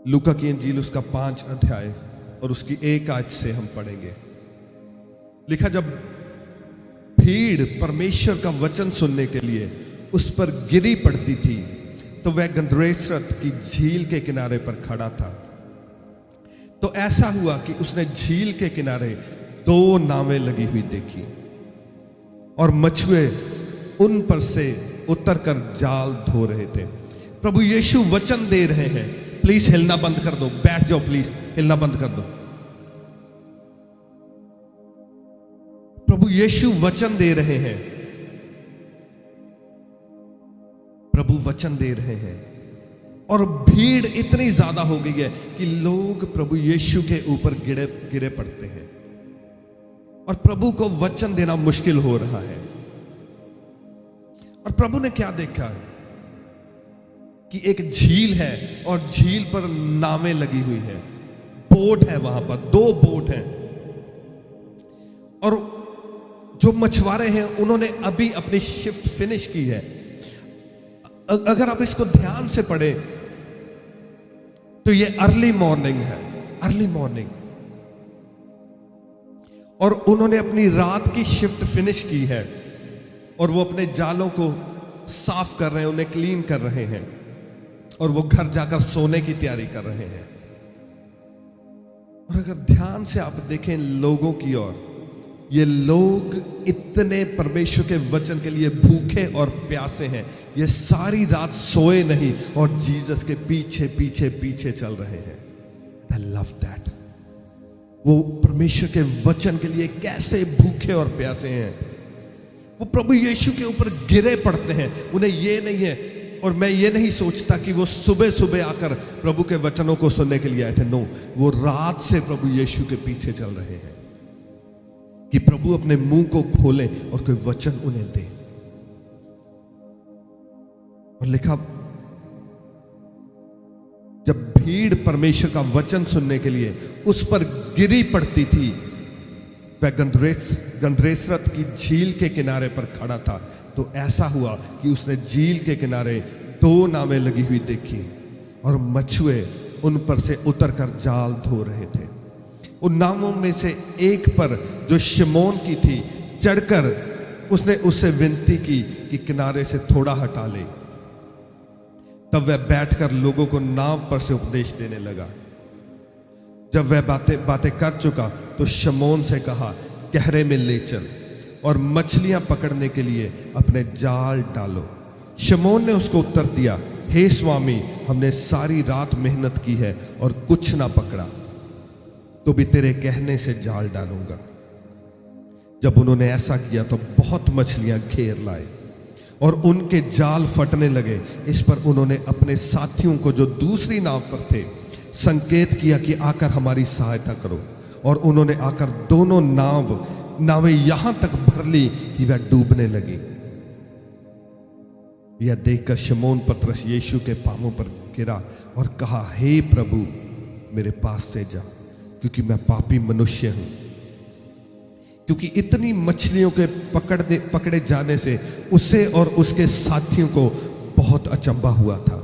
लूका की इंजील उसका 5 अध्याय और उसकी 1 आयत से हम पढ़ेंगे। लिखा, जब भीड़ परमेश्वर का वचन सुनने के लिए उस पर गिरी पड़ती थी तो वह गन्धरेसरत की झील के किनारे पर खड़ा था। तो ऐसा हुआ कि उसने झील के किनारे 2 नावें लगी हुई देखी और मछुए उन पर से उतरकर जाल धो रहे थे। प्रभु यीशु वचन दे रहे हैं। प्लीज हिलना बंद कर दो, बैठ जाओ, प्लीज हिलना बंद कर दो। प्रभु यीशु वचन दे रहे हैं। प्रभु वचन दे रहे हैं और भीड़ इतनी ज्यादा हो गई है कि लोग प्रभु यीशु के ऊपर गिरे पड़ते हैं और प्रभु को वचन देना मुश्किल हो रहा है। और प्रभु ने क्या देखा कि एक झील है और झील पर नावें लगी हुई हैं, बोट है, वहां पर 2 बोट हैं और जो मछुआरे हैं उन्होंने अभी अपनी शिफ्ट फिनिश की है। अगर आप इसको ध्यान से पढ़े तो ये अर्ली मॉर्निंग है, अर्ली मॉर्निंग, और उन्होंने अपनी रात की शिफ्ट फिनिश की है और वो अपने जालों को साफ कर रहे हैं, उन्हें क्लीन कर रहे हैं और वो घर जाकर सोने की तैयारी कर रहे हैं। और अगर ध्यान से आप देखें लोगों की ओर, ये लोग इतने परमेश्वर के वचन के लिए भूखे और प्यासे हैं। ये सारी रात सोए नहीं और जीसस के पीछे पीछे पीछे चल रहे हैं। I love that। वो परमेश्वर के वचन के लिए कैसे भूखे और प्यासे हैं। वो प्रभु यीशु के ऊपर गिरे पड़ते हैं। उन्हें ये नहीं है, और मैं ये नहीं सोचता कि वो सुबह सुबह आकर प्रभु के वचनों को सुनने के लिए आए थे। नो, वो रात से प्रभु यीशु के पीछे चल रहे हैं कि प्रभु अपने मुंह को खोले और कोई वचन उन्हें दे। और लिखा, जब भीड़ परमेश्वर का वचन सुनने के लिए उस पर गिरी पड़ती थी, वह गन्धरेसरत की झील के किनारे पर खड़ा था। तो ऐसा हुआ कि उसने झील के किनारे 2 नावें लगी हुई देखी और मछुए उन पर से उतरकर जाल धो रहे थे। उन नावों में से एक पर, जो शिमोन की थी, चढ़कर उसने उससे विनती की कि किनारे से थोड़ा हटा ले। तब वह बैठकर लोगों को नाव पर से उपदेश देने लगा। जब वह बातें कर चुका तो शिमोन से कहा, गहरे में ले चल और मछलियां पकड़ने के लिए अपने जाल डालो। शिमोन ने उसको उत्तर दिया, हे स्वामी, हमने सारी रात मेहनत की है और कुछ ना पकड़ा, तो भी तेरे कहने से जाल डालूंगा। जब उन्होंने ऐसा किया तो बहुत मछलियां घेर लाए और उनके जाल फटने लगे। इस पर उन्होंने अपने साथियों को, जो दूसरी नाव पर थे, संकेत किया कि आकर हमारी सहायता करो। और उन्होंने आकर दोनों नावें यहां तक भर ली कि वह डूबने लगी। यह देखकर शमौन पतरस यीशु के पांवों पर गिरा और कहा, हे प्रभु, मेरे पास से जा, क्योंकि मैं पापी मनुष्य हूं। क्योंकि इतनी मछलियों के पकड़े जाने से उसे और उसके साथियों को बहुत अचंभा हुआ था।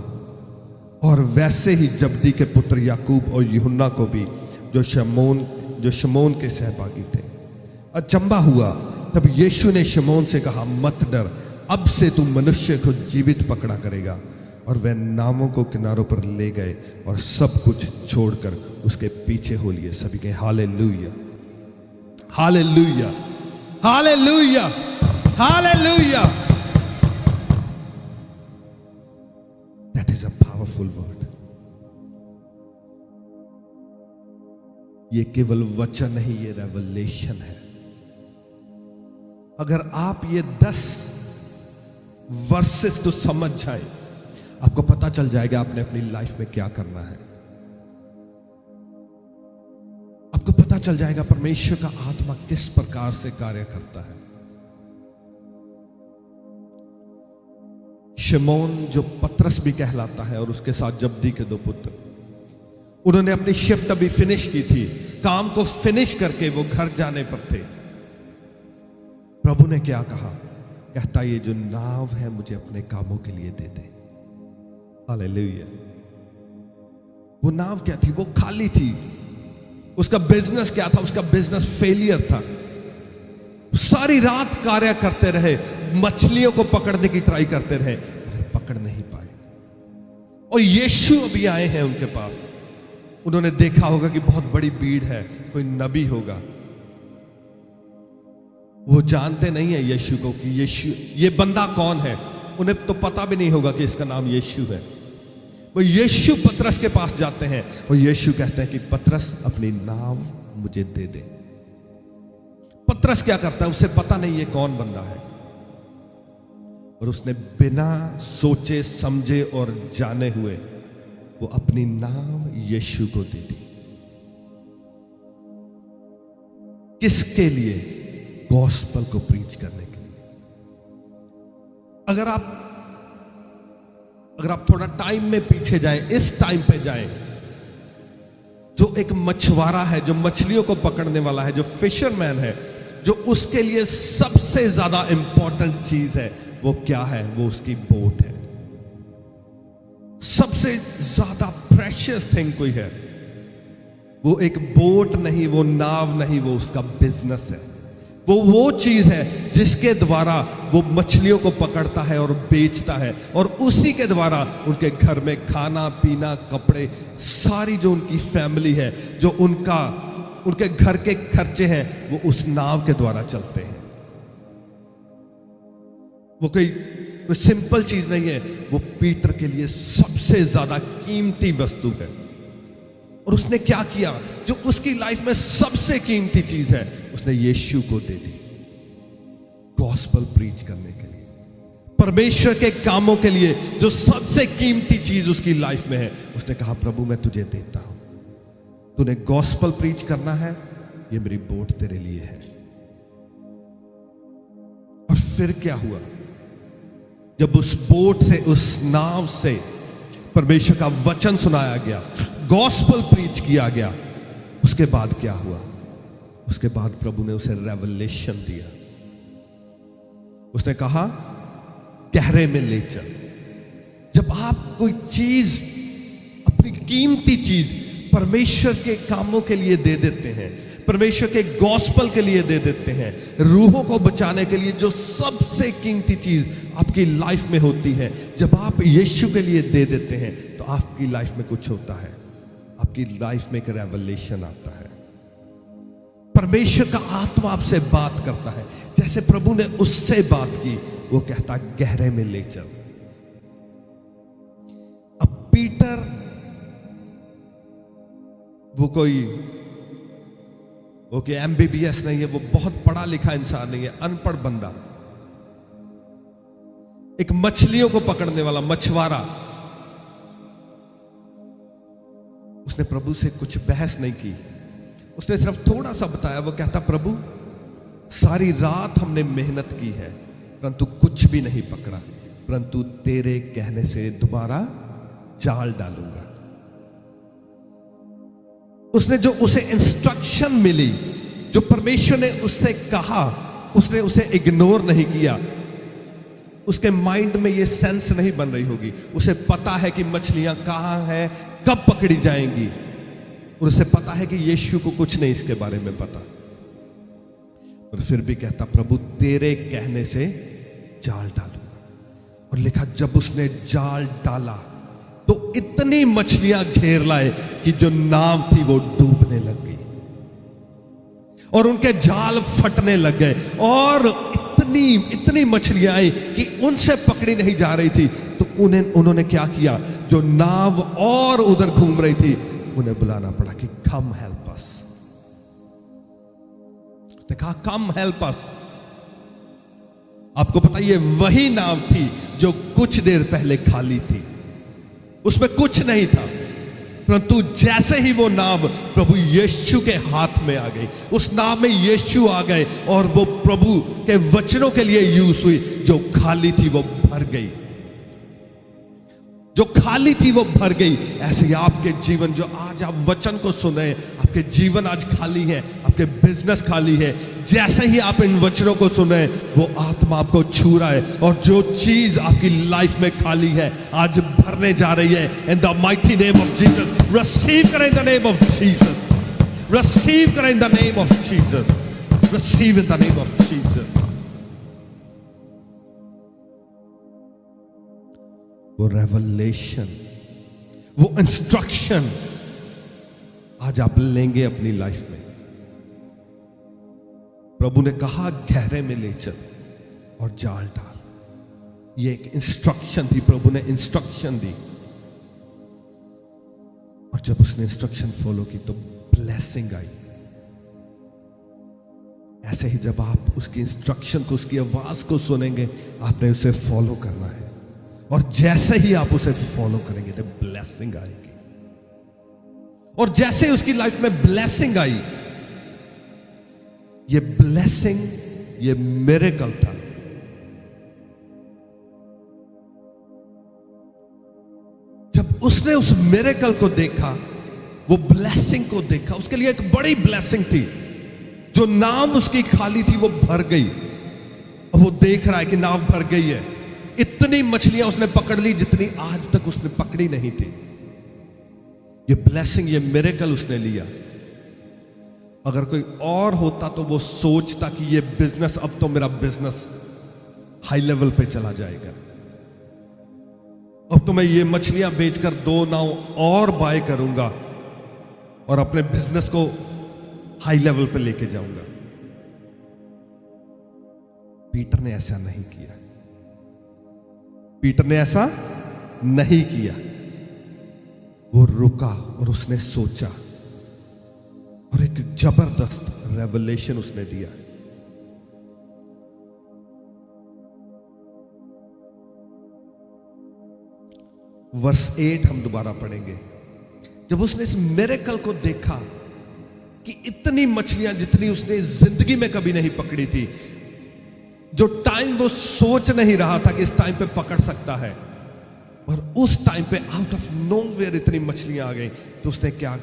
और वैसे ही जब्दी के पुत्र याकूब और यूहन्ना को भी, जो शमौन के सहभागी थे, अचंभा हुआ। तब यीशु ने शमौन से कहा, मत डर, अब से तू मनुष्य को जीवित पकड़ा करेगा। और वह नावों को किनारों पर ले गए और सब कुछ छोड़कर उसके पीछे हो लिए। सभी के hallelujah, hallelujah, hallelujah, hallelujah. That is a powerful word। ये केवल वचन नहीं, ये रेवलेशन है। अगर आप ये 10 वर्सेस को समझ जाए, आपको पता चल जाएगा आपने अपनी लाइफ में क्या करना है। आपको पता चल जाएगा परमेश्वर का आत्मा किस प्रकार से कार्य करता है। शिमोन, जो पतरस भी कहलाता है, और उसके साथ जब्दी के 2 पुत्र, उन्होंने अपनी शिफ्ट अभी फिनिश की थी, काम को फिनिश करके वो घर जाने पर थे। प्रभु ने क्या कहा? कहता, ये जो नाव है मुझे अपने कामों के लिए दे दे। हालेलुया। वो नाव क्या थी? वो खाली थी। उसका बिजनेस क्या था? उसका बिजनेस फेलियर था। सारी रात कार्य करते रहे, मछलियों को पकड़ने की ट्राई करते रहे, मगर पकड़ नहीं पाए। और यीशु अभी आए हैं उनके पास। उन्होंने देखा होगा कि बहुत बड़ी भीड़ है, कोई नबी होगा। वो जानते नहीं है यीशु को कि यीशु ये बंदा कौन है। उन्हें तो पता भी नहीं होगा कि इसका नाम यीशु है। वो यीशु पतरस के पास जाते हैं और यीशु कहते हैं कि पतरस अपनी नाव मुझे दे दे। पतरस क्या करता है? उसे पता नहीं ये कौन बंदा है, और उसने बिना सोचे समझे और जाने हुए वो अपनी नाव यीशु को दे दी। किसके लिए? गॉस्पल को प्रीच करने के लिए। अगर आप थोड़ा टाइम में पीछे जाएं, इस टाइम पे जाएं, जो एक मछुआरा है, जो मछलियों को पकड़ने वाला है, जो फिशरमैन है, जो उसके लिए सबसे ज्यादा इंपॉर्टेंट चीज है, वो क्या है? वो उसकी बोट है। सबसे ज्यादा प्रेशियस थिंग कोई है, वो एक बोट नहीं, वो नाव नहीं, वो उसका बिजनेस है। वो चीज है जिसके द्वारा वो मछलियों को पकड़ता है और बेचता है, और उसी के द्वारा उनके घर में खाना पीना, कपड़े, सारी जो उनकी फैमिली है, जो उनके घर के खर्चे हैं, वो उस नाव के द्वारा चलते हैं। वो कोई सिंपल चीज नहीं है, वो पीटर के लिए सबसे ज्यादा कीमती वस्तु है। और उसने क्या किया? जो उसकी लाइफ में सबसे कीमती चीज है, उसने यीशु को दे दी गॉस्पल प्रीच करने के लिए, परमेश्वर के कामों के लिए। जो सबसे कीमती चीज उसकी लाइफ में है, उसने कहा प्रभु मैं तुझे देता हूं, तूने गॉस्पल प्रीच करना है, ये मेरी बोट तेरे लिए है। और फिर क्या हुआ? जब उस बोट से, उस नाव से परमेश्वर का वचन सुनाया गया, गॉस्पल प्रीच किया गया, उसके बाद क्या हुआ? उसके बाद प्रभु ने उसे रेवलेशन दिया। उसने कहा गहरे में ले चल। जब आप कोई चीज, अपनी कीमती चीज परमेश्वर के कामों के लिए दे देते हैं, परमेश्वर के गॉस्पल के लिए दे देते हैं, रूहों को बचाने के लिए, जो सबसे कीमती चीज आपकी लाइफ में होती है, जब आप यीशु के लिए दे देते हैं, तो आपकी लाइफ में कुछ होता है। आपकी लाइफ में एक रेवलेशन आता है। परमेश्वर का आत्मा आपसे बात करता है, जैसे प्रभु ने उससे बात की। वो कहता गहरे में ले चल। अब पीटर वो कोई MBBS नहीं है, वो बहुत पढ़ा लिखा इंसान नहीं है, अनपढ़ बंदा, एक मछलियों को पकड़ने वाला मछुआरा। उसने प्रभु से कुछ बहस नहीं की, उसने सिर्फ थोड़ा सा बताया। वो कहता प्रभु सारी रात हमने मेहनत की है, परंतु कुछ भी नहीं पकड़ा, परंतु तेरे कहने से दोबारा जाल डालूंगा। उसने जो उसे इंस्ट्रक्शन मिली, जो परमेश्वर ने उससे कहा, उसने उसे इग्नोर नहीं किया। उसके माइंड में ये सेंस नहीं बन रही होगी, उसे पता है कि मछलियां कहां हैं, कब पकड़ी जाएंगी, और उसे पता है कि यीशु को कुछ नहीं इसके बारे में पता। और फिर भी कहता प्रभु तेरे कहने से जाल डालूंगा। और लिखा जब उसने जाल डाला तो इतनी मछलियां घेर लाए कि जो नाव थी वो डूबने लग गई, और उनके जाल फटने लग गए, और इतनी मछलियां आई कि उनसे पकड़ी नहीं जा रही थी। तो उन्होंने क्या किया? जो नाव और उधर घूम रही थी, उन्हें बुलाना पड़ा कि कम हेल्प अस। उसने कहा कम हेल्प अस। आपको पता ये वही नाव थी जो कुछ देर पहले खाली थी, उसमें कुछ नहीं था, परंतु जैसे ही वो नाव प्रभु यीशु के हाथ में आ गई, उस नाव में यीशु आ गए, और वो प्रभु के वचनों के लिए यूज हुई। जो खाली थी वो भर गई, जो खाली थी वो भर गई। ऐसे आपके जीवन, जो आज आप वचन को सुन रहे हैं, आप आपके जीवन आज खाली है, आपके बिजनेस खाली है। जैसे ही आप इन वचनों को सुने, वो आत्मा आपको छू रहा है और जो चीज आपकी लाइफ में खाली है आज भरने जा रही है। In the mighty name of Jesus, receive करें in the name of Jesus, receive करें in the name of Jesus, receive in the name of Jesus. वो रेवलेशन, वो इंस्ट्रक्शन आज आप लेंगे अपनी लाइफ में। प्रभु ने कहा गहरे में ले चल और जाल डाल। ये एक इंस्ट्रक्शन थी, प्रभु ने इंस्ट्रक्शन दी और जब उसने इंस्ट्रक्शन फॉलो की तो ब्लेसिंग आई। ऐसे ही जब आप उसकी इंस्ट्रक्शन को, उसकी आवाज को सुनेंगे, आपने उसे फॉलो करना है और जैसे ही आप उसे फॉलो करेंगे तो ब्लेसिंग आएगी। और जैसे उसकी लाइफ में ब्लेसिंग आई, ये ब्लेसिंग, ये मिरेकल था। जब उसने उस मिरेकल को देखा, वो ब्लेसिंग को देखा, उसके लिए एक बड़ी ब्लेसिंग थी। जो नाव उसकी खाली थी वो भर गई। और वो देख रहा है कि नाव भर गई है। इतनी मछलियां उसने पकड़ ली जितनी आज तक उसने पकड़ी नहीं थी। ये ब्लेसिंग, ये मिरेकल उसने लिया। अगर कोई और होता तो वो सोचता कि ये बिजनेस, अब तो मेरा बिजनेस हाई लेवल पे चला जाएगा, अब तो मैं ये मछलियां बेचकर 2 नाव और बाय करूंगा और अपने बिजनेस को हाई लेवल पे लेके जाऊंगा। पीटर ने ऐसा नहीं किया। पीटर ने ऐसा नहीं किया। वो रुका और उसने सोचा और एक जबरदस्त रेवलेशन उसने दिया। वर्स 8 हम दोबारा पढ़ेंगे। जब उसने इस मिरेकल को देखा कि इतनी मछलियां जितनी उसने जिंदगी में कभी नहीं पकड़ी थी, जो टाइम वो सोच नहीं रहा था कि इस टाइम पे पकड़ सकता है, और उस टाइम पे आउट ऑफ नोवेयर इतनी मछलियां आ गई, तो उसने क्या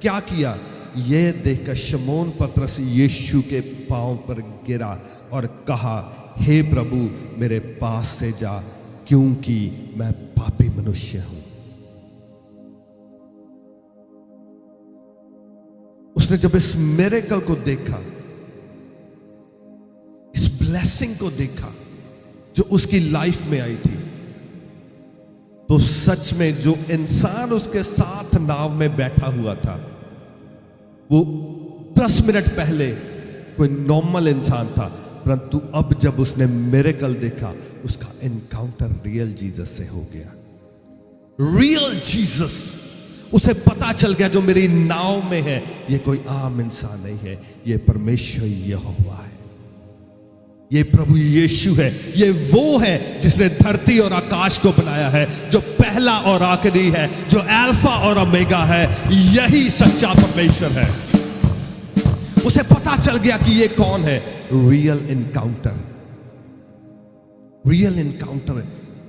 क्या किया? ये देखकर शमौन पतरस यीशु के पांव पर गिरा और कहा, हे प्रभु मेरे पास से जा, क्योंकि मैं पापी मनुष्य हूं। उसने जब इस मिरेकल को देखा, इस ब्लेसिंग को देखा जो उसकी लाइफ में आई थी, तो सच में जो इंसान उसके साथ नाव में बैठा हुआ था, वो 10 मिनट पहले कोई नॉर्मल इंसान था, परंतु अब जब उसने मिरेकल देखा, उसका एनकाउंटर रियल जीसस से हो गया। रियल जीसस, उसे पता चल गया जो मेरी नाव में है ये कोई आम इंसान नहीं है, ये परमेश्वर यहोवा है, ये प्रभु यीशु है, ये वो है जिसने धरती और आकाश को बनाया है, जो पहला और आखिरी है, जो अल्फा और ओमेगा है। यही सच्चा परमेश्वर है। उसे पता चल गया कि ये कौन है। रियल इनकाउंटर, रियल इनकाउंटर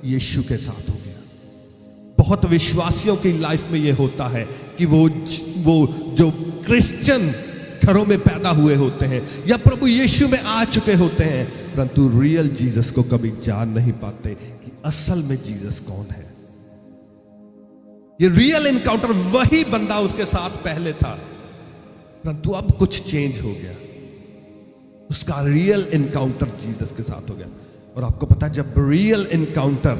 यीशु के साथ हो गया। बहुत विश्वासियों की लाइफ में ये होता है कि वो जो क्रिश्चियन घरों में पैदा हुए होते हैं या प्रभु यीशु में आ चुके होते हैं, परंतु रियल जीसस को कभी जान नहीं पाते कि असल में जीसस कौन है। ये रियल इनकाउंटर वही बंदा उसके साथ पहले था, परंतु अब कुछ चेंज हो गया। उसका रियल इनकाउंटर जीसस के साथ हो गया। और आपको पता है, जब रियल इनकाउंटर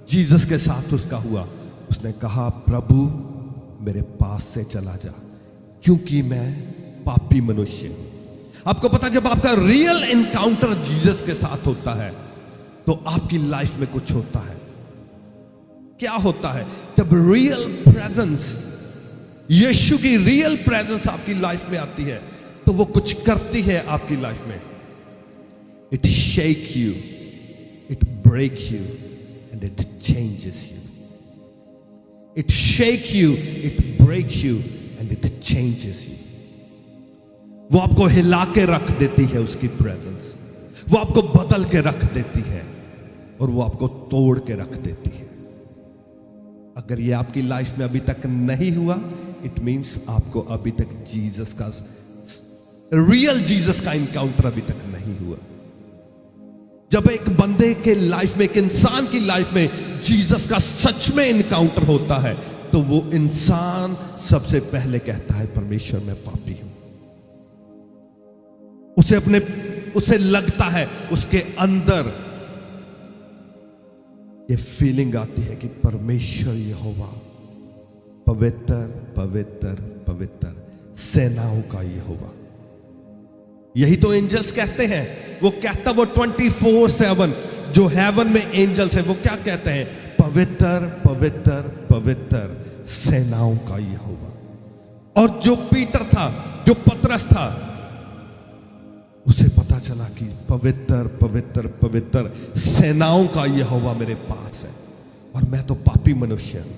जीसस के साथ उसका हुआ, उसने कहा, प्रभु मेरे पास से चला जा, क्योंकि मैं पापी मनुष्य हूं। आपको पता, जब आपका रियल एनकाउंटर जीसस के साथ होता है तो आपकी लाइफ में कुछ होता है। क्या होता है? जब रियल प्रेजेंस, यीशु की रियल प्रेजेंस आपकी लाइफ में आती है तो वो कुछ करती है आपकी लाइफ में। It shake you, it break you and it changes you. It shake you, it break you and it changes you. वो आपको हिला के रख देती है उसकी प्रेजेंस, वो आपको बदल के रख देती है और वो आपको तोड़ के रख देती है। अगर ये आपकी लाइफ में अभी तक नहीं हुआ, इट मीन्स आपको अभी तक जीसस का, रियल जीसस का इनकाउंटर अभी तक नहीं हुआ। जब एक बंदे के लाइफ में, एक इंसान की लाइफ में जीसस का सच में इनकाउंटर होता है, तो वो इंसान सबसे पहले कहता है परमेश्वर मैं पापी हूं। उसे लगता है, उसके अंदर ये फीलिंग आती है कि परमेश्वर यहोवा पवित्र पवित्र पवित्र सेनाओं का यहोवा। यही तो एंजल्स कहते हैं। वो कहता, वो 24/7 जो हेवन में एंजल्स है, वो क्या कहते हैं? पवित्र पवित्र पवित्र सेनाओं का यहोवा। और जो पीटर था, जो पतरस था, उसे पता चला कि पवित्र पवित्र पवित्र सेनाओं का यहोवा मेरे पास है, और मैं तो पापी मनुष्य हूं।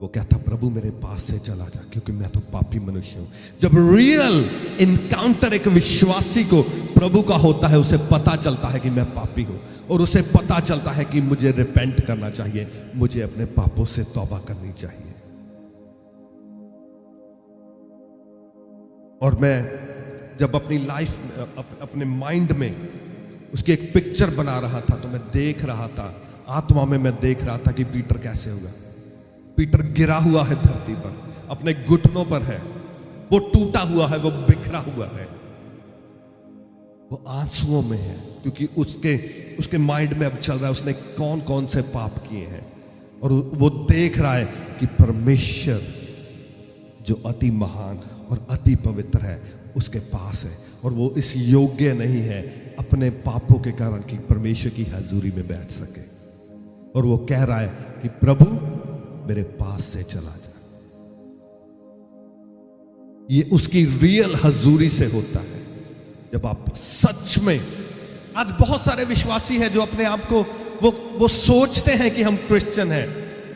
वो कहता, प्रभु मेरे पास से चला जा, क्योंकि मैं तो पापी मनुष्य हूं। जब रियल इनकाउंटर एक विश्वासी को प्रभु का होता है, उसे पता चलता है कि मैं पापी हूं, और उसे पता चलता है कि मुझे रिपेंट करना चाहिए, मुझे अपने पापों से तौबा करनी चाहिए। और मैं जब अपनी लाइफ, अपने माइंड में उसकी एक पिक्चर बना रहा था, तो मैं देख रहा था, आत्मा में मैं देख रहा था कि पीटर कैसे होगा। पीटर गिरा हुआ है धरती पर, अपने घुटनों पर है, वो टूटा हुआ है, वो बिखरा हुआ है, वो आंसुओं में है, क्योंकि उसके माइंड में अब चल रहा है उसने कौन कौन से पाप किए हैं। और वो देख रहा है कि परमेश्वर जो अति महान और अति पवित्र है उसके पास है, और वो इस योग्य नहीं है अपने पापों के कारण कि परमेश्वर की हजूरी में बैठ सके। और वो कह रहा है कि प्रभु मेरे पास से चला जा। ये उसकी रियल हजूरी से होता है, जब आप सच में। आज बहुत सारे विश्वासी हैं जो अपने आप को वो सोचते हैं कि हम क्रिश्चियन हैं,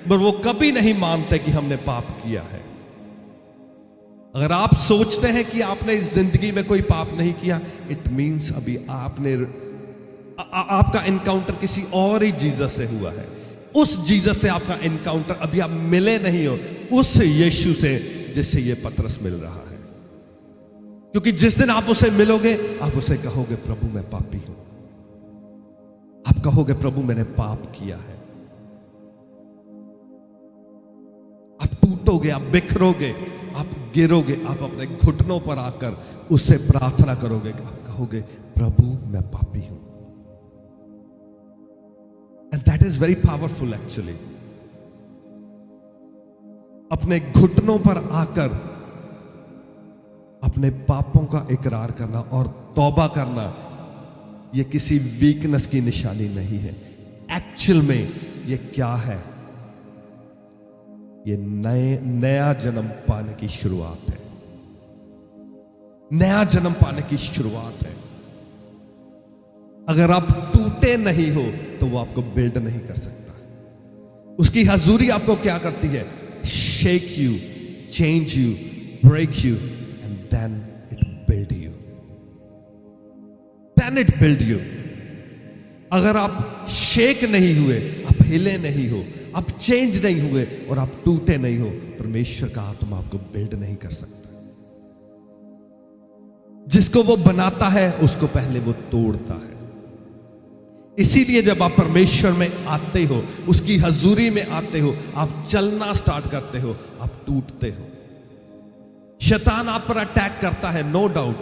पर वो कभी नहीं मानते कि हमने पाप किया है। अगर आप सोचते हैं कि आपने इस जिंदगी में कोई पाप नहीं किया, इट मीन्स अभी आपका इनकाउंटर किसी और ही जीसस से हुआ है। उस जीसस से आपका इनकाउंटर अभी आप मिले नहीं हो, उस यीशु से जिससे ये पतरस मिल रहा है। क्योंकि जिस दिन आप उसे मिलोगे, आप उसे कहोगे प्रभु मैं पापी हूं। आप कहोगे प्रभु मैंने पाप किया है। आप टूटोगे, आप बिखरोगे, आप गिरोगे, आप अपने घुटनों पर आकर उससे प्रार्थना करोगे। आप कहोगे प्रभु मैं पापी हूं। And that is very powerful actually. अपने घुटनों पर आकर अपने पापों का इकरार करना और तौबा करना, यह किसी वीकनेस की निशानी नहीं है। एक्चुअल में यह क्या है? ये नया जन्म पाने की शुरुआत है। नया जन्म पाने की शुरुआत है। अगर आप टूटे नहीं हो तो वो आपको बिल्ड नहीं कर सकता। उसकी हजूरी आपको क्या करती है? Shake you, change you, break you, and then it build you. Then it build you. अगर आप शेक नहीं हुए, आप हिले नहीं हो, आप चेंज नहीं हुए और आप टूटे नहीं हो, परमेश्वर का आत्मा आपको बिल्ड नहीं कर सकता। जिसको वो बनाता है उसको पहले वो तोड़ता है। इसीलिए जब आप परमेश्वर में आते हो, उसकी हजूरी में आते हो, आप चलना स्टार्ट करते हो, आप टूटते हो। शैतान आप पर अटैक करता है, नो डाउट।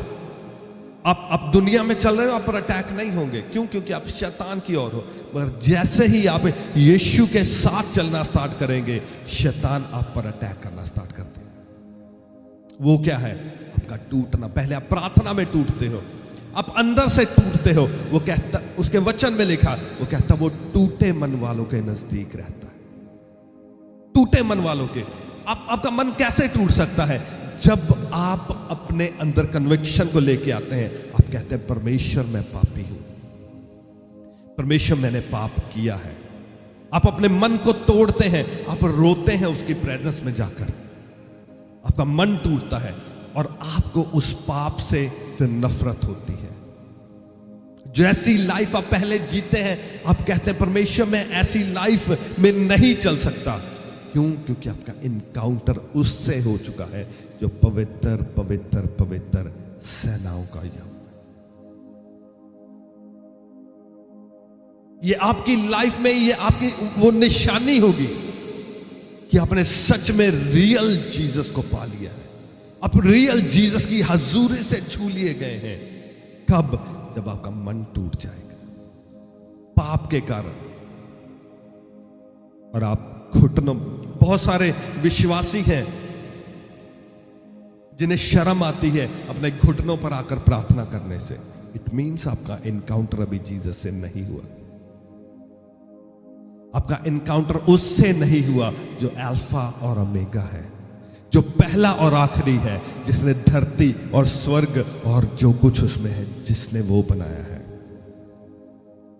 आप दुनिया में चल रहे हो, आप पर अटैक नहीं होंगे। क्यों? क्योंकि आप शैतान की ओर हो। मगर जैसे ही आप यीशु के साथ चलना स्टार्ट करेंगे, शैतान आप पर अटैक करना स्टार्ट कर देगा। वो क्या है? आपका टूटना। पहले आप प्रार्थना में टूटते हो, आप अंदर से टूटते हो। वो कहता, उसके वचन में लिखा, वो कहता वो टूटे मन वालों के नजदीक रहता है। टूटे मन वालों के। आपका मन कैसे टूट सकता है? जब आप अपने अंदर कन्विक्शन को लेके आते हैं, आप कहते हैं परमेश्वर मैं पापी हूं, परमेश्वर मैंने पाप किया है। आप अपने मन को तोड़ते हैं, आप रोते हैं उसकी प्रेजेंस में जाकर। आपका मन टूटता है और आपको उस पाप से फिर नफरत होती है। जैसी लाइफ आप पहले जीते हैं, आप कहते हैं परमेश्वर मैं ऐसी लाइफ में नहीं चल सकता। क्यों? क्योंकि आपका इनकाउंटर उससे हो चुका है जो पवित्र पवित्र पवित्र सेनाओं का यहोवा। ये आपकी लाइफ में ये आपकी वो निशानी होगी कि आपने सच में रियल जीसस को पा लिया है, आप रियल जीसस की हजूरी से छू लिए गए हैं। कब? जब आपका मन टूट जाएगा पाप के कारण और आप घुटनों, बहुत सारे विश्वासी हैं जिन्हें शर्म आती है अपने घुटनों पर आकर प्रार्थना करने से। इट मीन्स आपका एनकाउंटर अभी जीसस से नहीं हुआ, आपका एनकाउंटर उससे नहीं हुआ जो अल्फा और ओमेगा है, जो पहला और आखिरी है, जिसने धरती और स्वर्ग और जो कुछ उसमें है, जिसने वो बनाया है।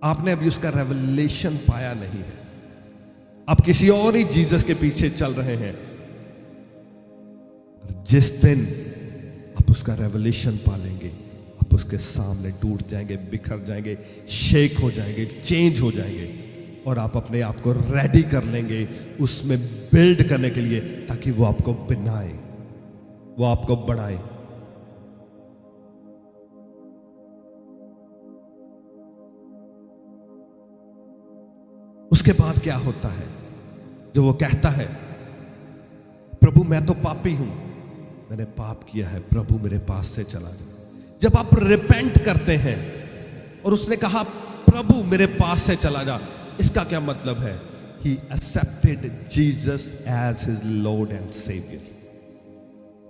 आपने अभी उसका रेवलेशन पाया नहीं है, आप किसी और ही जीसस के पीछे चल रहे हैं। जिस दिन आप उसका रेवलेशन पालेंगे, आप उसके सामने टूट जाएंगे, बिखर जाएंगे, शेक हो जाएंगे, चेंज हो जाएंगे और आप अपने आप को रेडी कर लेंगे उसमें बिल्ड करने के लिए, ताकि वो आपको बनाए, वो आपको बढ़ाए। उसके बाद क्या होता है? जो वो कहता है, प्रभु मैं तो पापी हूं, मैंने पाप किया है, प्रभु मेरे पास से चला जा। जब आप रिपेंट करते हैं और उसने कहा प्रभु मेरे पास से चला जा, इसका क्या मतलब है? He accepted Jesus as his Lord and Savior.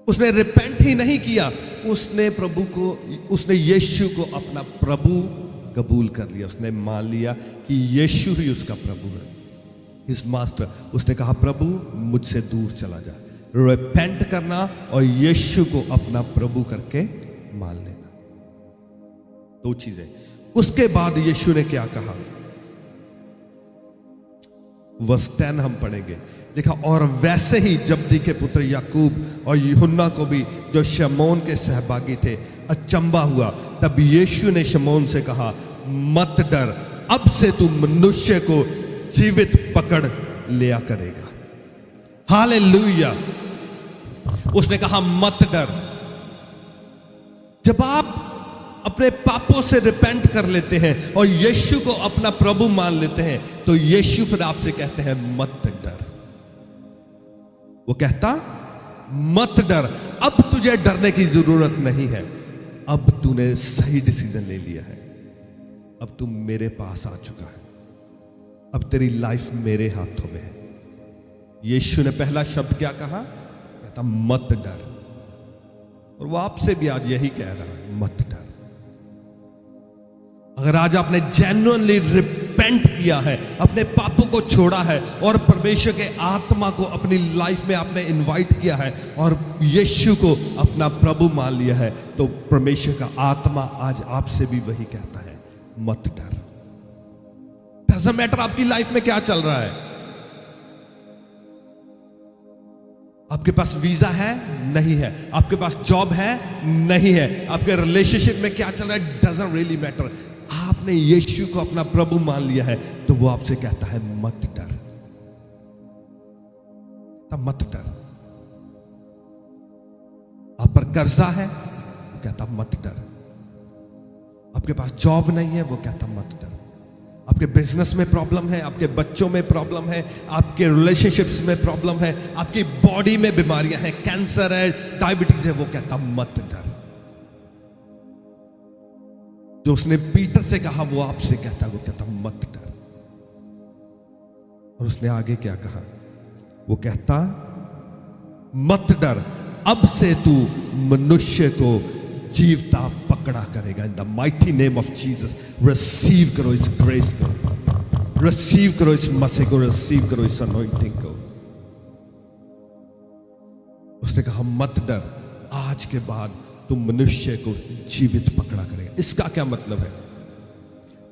उसने रिपेंट ही नहीं किया, उसने प्रभु को, उसने यीशु को अपना प्रभु कबूल कर लिया। उसने मान लिया कि यीशु ही उसका प्रभु है, हिज मास्टर। उसने कहा प्रभु मुझसे दूर चला जा। रिपेंट करना और यीशु को अपना प्रभु करके मान लेना, दो चीजें। उसके बाद यीशु ने क्या कहा? वर्स 10 हम पढ़ेंगे। देखा, और वैसे ही जब्दी के पुत्र याकूब और यूहन्ना को भी, जो शमौन के सहभागी थे, अचंबा हुआ। तब यीशु ने शमौन से कहा मत डर, अब से तू मनुष्य को जीवित पकड़ लिया करेगा। हालेलुया। उसने कहा मत डर। जब आप अपने पापों से रिपेंट कर लेते हैं और यीशु को अपना प्रभु मान लेते हैं, तो यीशु फिर आपसे कहते हैं मत डर। वो कहता मत डर, अब तुझे डरने की जरूरत नहीं है, अब तूने सही डिसीजन ले लिया है, अब तू मेरे पास आ चुका है, अब तेरी लाइफ मेरे हाथों में है। यीशु ने पहला शब्द क्या कहा? कहता मत डर। और वो आपसे भी आज यही कह रहा है, मत डर। अगर आज आपने जेन्युइनली रिपेंट किया है, अपने पापों को छोड़ा है और परमेश्वर के आत्मा को अपनी लाइफ में आपने इनवाइट किया है और यीशु को अपना प्रभु मान लिया है, तो परमेश्वर का आत्मा आज आपसे भी वही कहता है, मत डर। डजंट मैटर आपकी लाइफ में क्या चल रहा है। आपके पास वीजा है, नहीं है, आपके पास जॉब है, नहीं है, आपके रिलेशनशिप में क्या चल रहा है, डजंट रियली मैटर। आपने यीशु को अपना प्रभु मान लिया है, तो वो आपसे कहता है मत डर, तब मत डर। आप पर कर्जा है, वो कहता मत डर। आपके पास जॉब नहीं है, वो कहता मत डर। आपके बिजनेस में प्रॉब्लम है, आपके बच्चों में प्रॉब्लम है, आपके रिलेशनशिप्स में प्रॉब्लम है, आपकी बॉडी में बीमारियां हैं, कैंसर है, डायबिटीज है, वो कहता मत डर। जो उसने पीटर से कहा वो आपसे कहता, वो कहता मत डर। और उसने आगे क्या कहा? वो कहता मत डर, अब से तू मनुष्य को जीवता पकड़ा करेगा। इन the mighty name of Jesus receive करो इस ग्रेस को, रिसीव करो इस मसीह को, रिसीव करो इस अनॉइंटिंग को। उसने कहा मत डर, आज के बाद तुम मनुष्य को जीवित पकड़ा करेगा। इसका क्या मतलब है?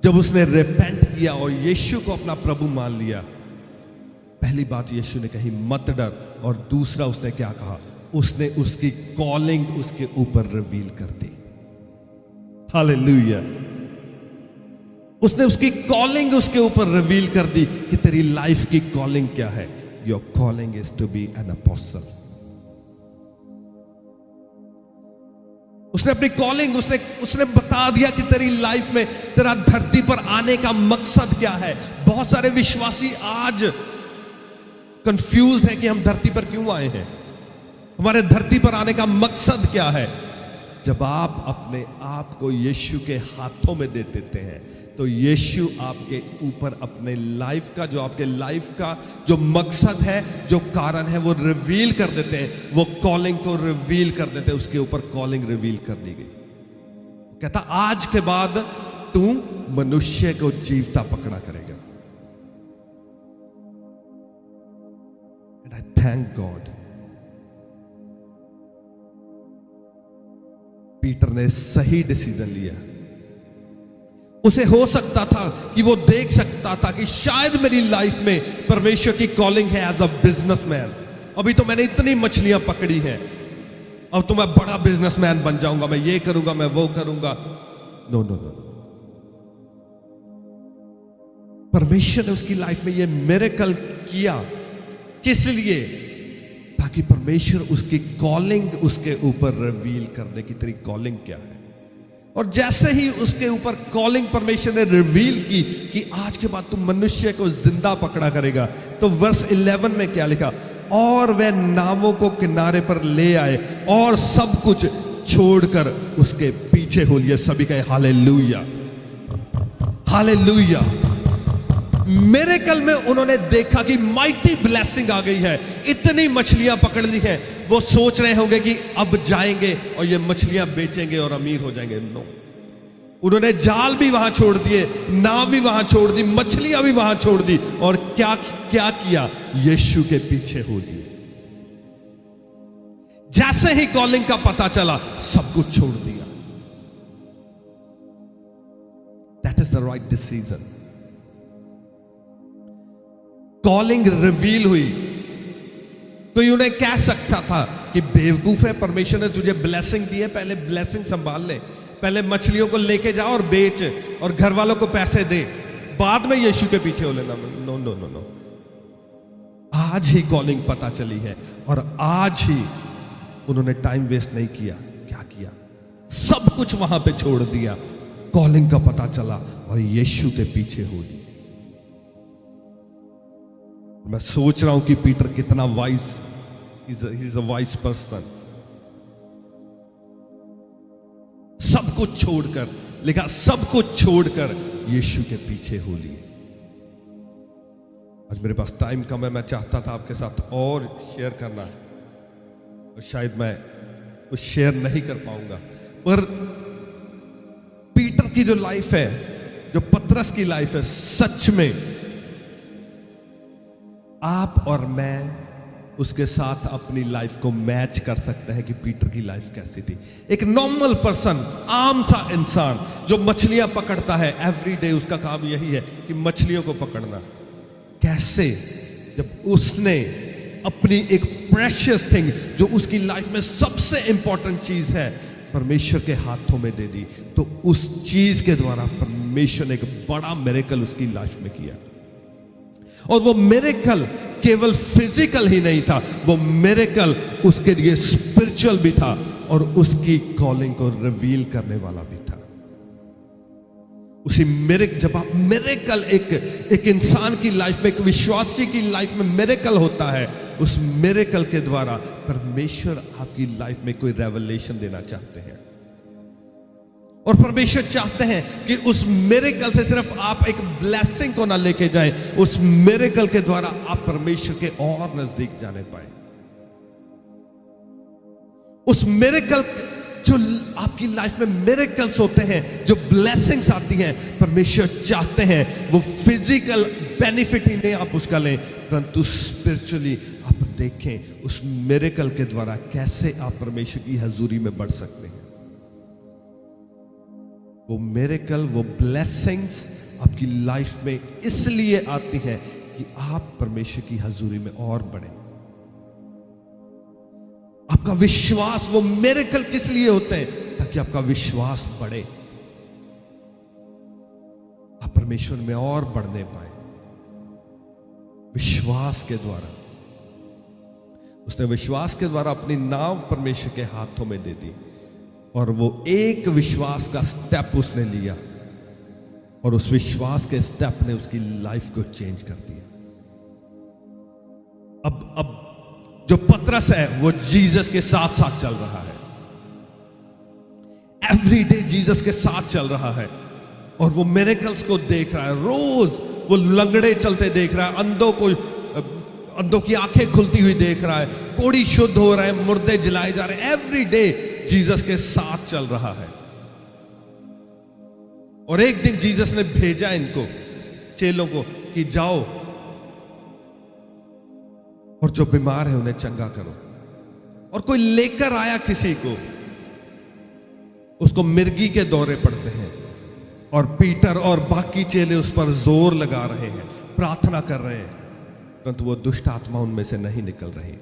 जब उसने रिपेंट किया और यीशु को अपना प्रभु मान लिया, पहली बात यीशु ने कही मत डर, और दूसरा उसने क्या कहा? उसने उसकी कॉलिंग उसके ऊपर रिवील कर दी। हालेलुया। उसने उसकी कॉलिंग उसके ऊपर रिवील कर दी कि तेरी लाइफ की कॉलिंग क्या है। Your calling is to be an apostle. उसने अपनी कॉलिंग उसने बता दिया कि तेरी लाइफ में तेरा धरती पर आने का मकसद क्या है। बहुत सारे विश्वासी आज कंफ्यूज हैं कि हम धरती पर क्यों आए हैं, हमारे धरती पर आने का मकसद क्या है। जब आप अपने आप को यीशु के हाथों में दे देते हैं तो यीशु आपके ऊपर अपने लाइफ का आपके लाइफ का जो मकसद है, जो कारण है, वो रिवील कर देते हैं। वो कॉलिंग को रिवील कर देते हैं। उसके ऊपर कॉलिंग रिवील कर दी गई। कहता आज के बाद तू मनुष्य को जीवता पकड़ा करेगा। And I thank God, Peter ने सही डिसीजन लिया। उसे हो सकता था कि वो देख सकता था कि शायद मेरी लाइफ में परमेश्वर की कॉलिंग है एज अ बिजनेसमैन। अभी तो मैंने इतनी मछलियां पकड़ी हैं, अब तो मैं बड़ा बिजनेसमैन बन जाऊंगा, मैं ये करूंगा, मैं वो करूंगा। नो नो नो, परमेश्वर ने उसकी लाइफ में ये मिरेकल किया। किस लिए? ताकि परमेश्वर उसकी कॉलिंग उसके ऊपर रिवील कर दे कि तेरी कॉलिंग क्या है। और जैसे ही उसके ऊपर कॉलिंग परमेश्वर ने रिवील की कि आज के बाद तुम मनुष्य को जिंदा पकड़ा करेगा, तो वर्स 11 में क्या लिखा? और वह नावों को किनारे पर ले आए और सब कुछ छोड़कर उसके पीछे हो लिए। सभी कहे हालेलुया, हालेलुया। मिरेकल में उन्होंने देखा कि माइटी ब्लेसिंग आ गई है, इतनी मछलियां पकड़ ली हैं। वो सोच रहे होंगे कि अब जाएंगे और ये मछलियां बेचेंगे और अमीर हो जाएंगे। नो, उन्होंने जाल भी वहां छोड़ दिए, नाव भी वहां छोड़ दी, मछलियां भी वहां छोड़ दी, और क्या क्या किया? यीशु के पीछे हो लिए। जैसे ही कॉलिंग का पता चला, सब कुछ छोड़ दिया। That is the right decision. Calling reveal हुई। कोई उन्हें कह सकता था कि बेवकूफ है, परमेश्वर ने तुझे ब्लेसिंग दी है, पहले ब्लेसिंग संभाल ले, पहले मछलियों को लेके जा और बेच और घर वालों को पैसे दे, बाद में यीशु के पीछे हो लेना। नो नो नो नो, आज ही कॉलिंग पता चली है और आज ही उन्होंने टाइम वेस्ट नहीं किया। क्या किया? सब कुछ वहां पे छोड़ दिया। कॉलिंग का पता चला और यीशु के पीछे हो लिया। मैं सोच रहा हूं कि पीटर कितना wise, is a wise person. सब कुछ छोड़कर, लिखा सब कुछ छोड़कर यीशु के पीछे हो लिए। आज मेरे पास टाइम कम है, मैं चाहता था आपके साथ और शेयर करना है, और शायद मैं कुछ शेयर नहीं कर पाऊंगा। पर पीटर की जो लाइफ है, जो पतरस की लाइफ है, सच में आप और मैं उसके साथ अपनी लाइफ को मैच कर सकते हैं कि पीटर की लाइफ कैसी थी। एक नॉर्मल पर्सन, आम सा इंसान जो मछलियां पकड़ता है एवरी डे, उसका काम यही है कि मछलियों को पकड़ना। कैसे? जब उसने अपनी एक प्रेशियस थिंग, जो उसकी लाइफ में सबसे इंपॉर्टेंट चीज है, परमेश्वर के हाथों में दे दी, तो उस चीज के द्वारा परमेश्वर ने एक बड़ा मिरेकल उसकी लाइफ में किया। और वो मिरेकल केवल फिजिकल ही नहीं था, वो मिरेकल उसके लिए स्पिरिचुअल भी था और उसकी कॉलिंग को रिवील करने वाला भी था। उसी जब आप मिरेकल एक इंसान की लाइफ में, एक विश्वासी की लाइफ में मिरेकल होता है, उस मिरेकल के द्वारा परमेश्वर आपकी लाइफ में कोई रेवलेशन देना चाहते हैं। और परमेश्वर चाहते हैं कि उस मिरेकल से सिर्फ आप एक ब्लेसिंग को ना लेके जाएं, उस मिरेकल के द्वारा आप परमेश्वर के और नजदीक जाने पाए। उस मिरेकल, जो आपकी लाइफ में मिरेकल्स होते हैं, जो ब्लेसिंग्स आती हैं, परमेश्वर चाहते हैं वो फिजिकल बेनिफिट ही नहीं आप उसका लें, परंतु स्पिरिचुअली आप देखें उस मिरेकल के द्वारा कैसे आप परमेश्वर की हजूरी में बढ़ सकते हैं। वो मिरेकल, वो ब्लेसिंग्स आपकी लाइफ में इसलिए आती हैं कि आप परमेश्वर की हजूरी में और बढ़े। आपका विश्वास, वो मिरेकल किस लिए होते हैं? ताकि आपका विश्वास बढ़े, आप परमेश्वर में और बढ़ने पाए विश्वास के द्वारा। उसने विश्वास के द्वारा अपनी नाव परमेश्वर के हाथों में दे दी, और वो एक विश्वास का स्टेप उसने लिया, और उस विश्वास के स्टेप ने उसकी लाइफ को चेंज कर दिया। अब जो पतरस है वो जीसस के साथ साथ चल रहा है, एवरी डे जीसस के साथ चल रहा है, और वो मिरेकल्स को देख रहा है। रोज वो लंगड़े चलते देख रहा है, अंधों की आंखें खुलती हुई देख रहा है, कोढ़ी शुद्ध हो रहा है, मुर्दे जलाए जा रहे हैं। एवरी डे जीसस के साथ चल रहा है। और एक दिन जीसस ने भेजा इनको, चेलों को, कि जाओ और जो बीमार है उन्हें चंगा करो। और कोई लेकर आया किसी को, उसको मिर्गी के दौरे पड़ते हैं, और पीटर और बाकी चेले उस पर जोर लगा रहे हैं, प्रार्थना कर रहे हैं, परंतु वो दुष्ट आत्मा उनमें से नहीं निकल रही।